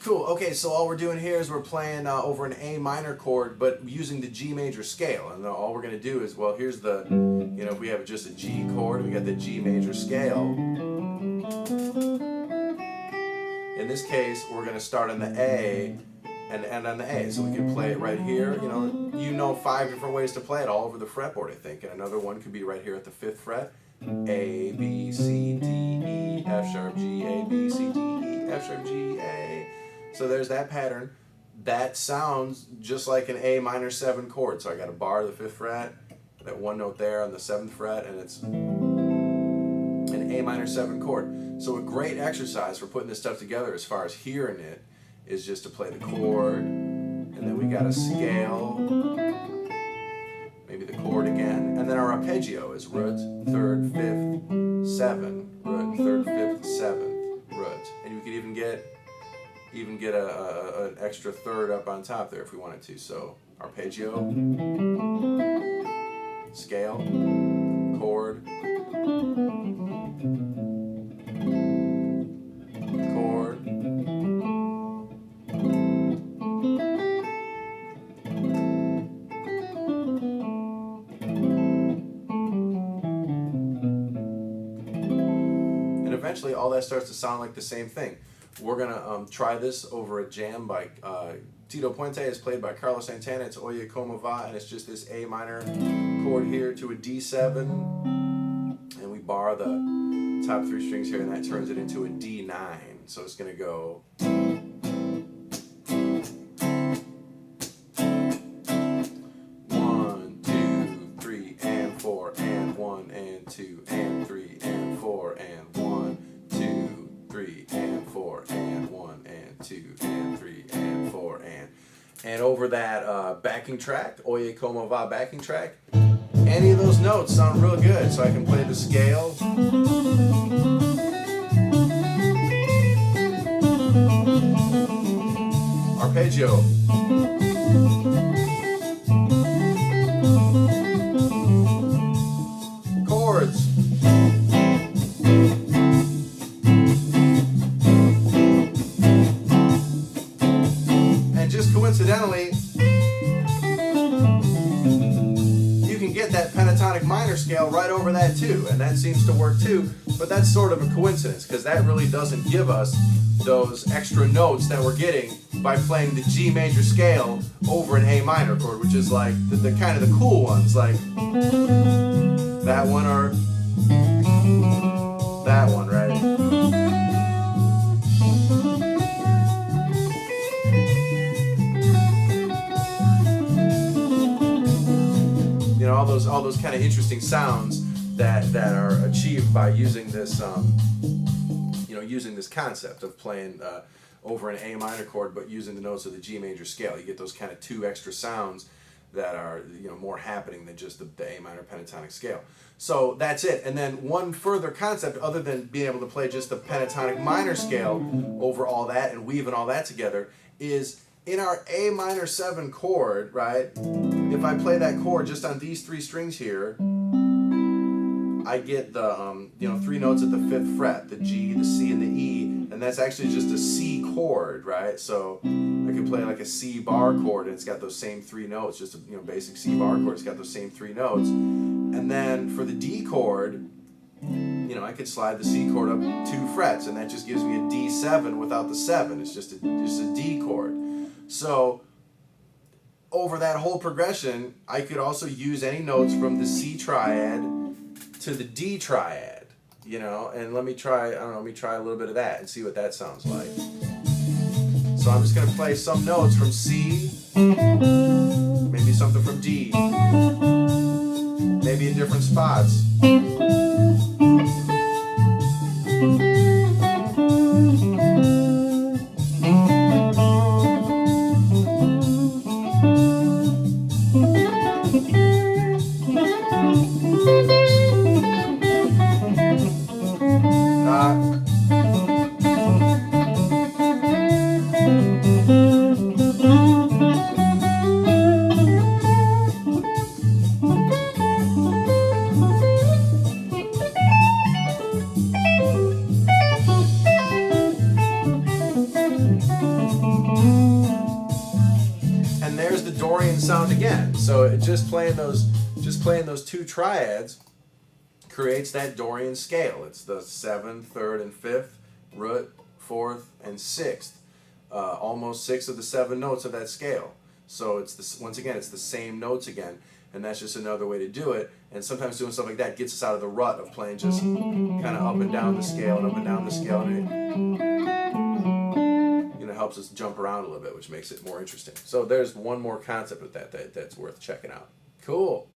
Cool. Okay, so all we're doing here is we're playing over an A minor chord, but using the G major scale. And all we're going to do is, well, here's the, you know, if we have just a G chord, we got the G major scale. In this case, we're going to start on the A and end on the A. So we can play it right here. You know 5 different ways to play it all over the fretboard, I think. And another one could be right here at the 5th fret. A, B, C, D, E, F sharp, G, A, B, C, D, E, F sharp, G, A. So there's that pattern. That sounds just like an A minor 7 chord. So I got a bar of the 5th fret, that one note there on the 7th fret, and it's an A minor 7 chord. So a great exercise for putting this stuff together as far as hearing it is just to play the chord, and then we got a scale, maybe the chord again, and then our arpeggio is root, 3rd, 5th, 7, root, 3rd, 5th, 7th, root. And you could even get an extra 3rd up on top there if we wanted to. So arpeggio, scale, chord, chord, and eventually all that starts to sound like the same thing. We're gonna try this over a jam by Tito Puente. It's played by Carlos Santana. It's Oye Como Va, and it's just this A minor chord here to a D7, and we bar the top 3 strings here, and that turns it into a D9. So it's gonna go. 1, 2, 3, and 4, and 1, and 2, and 3, and 4, and 1, 2, 3, and 4, and 1, and 2, and 3, and 4, and over that backing track, Oye Como Va backing track, any of those notes sound real good. So I can play the scale, arpeggio, chords, and just coincidentally, you can get that pentatonic minor scale right over that too, and that seems to work too. But that's sort of a coincidence, because that really doesn't give us those extra notes that we're getting by playing the G major scale over an A minor chord, which is like the kind of the cool ones, like that one or that one, right? You know, all those kind of interesting sounds that are achieved by using this using this concept of playing over an A minor chord, but using the notes of the G major scale. You get those kind of 2 extra sounds that are more happening than just the A minor pentatonic scale. So that's it. And then one further concept, other than being able to play just the pentatonic minor scale over all that and weaving all that together, is in our A minor 7 chord, right? If I play that chord just on these 3 strings here, I get the 3 notes at the 5th fret, the G, the C, and the E, and that's actually just a C chord, right? So I can play like a C bar chord, and it's got those same 3 notes, just a basic C bar chord. It's got those same 3 notes, and then for the D chord, I could slide the C chord up 2 frets, and that just gives me a D7 without the 7. It's just a D chord. So over that whole progression, I could also use any notes from the C triad to the D triad, and let me try a little bit of that and see what that sounds like. So I'm just going to play some notes from C, maybe something from D, maybe in different spots. Dorian sound again. So just playing those two triads creates that Dorian scale. It's the 7th, 3rd, and 5th, root, 4th, and 6th. Almost 6 of the 7 notes of that scale. So once again, it's the same notes again, and that's just another way to do it. And sometimes doing stuff like that gets us out of the rut of playing just kind of up and down the scale and up and down the scale, and it helps us jump around a little bit, which makes it more interesting. So there's one more concept with that's worth checking out. Cool.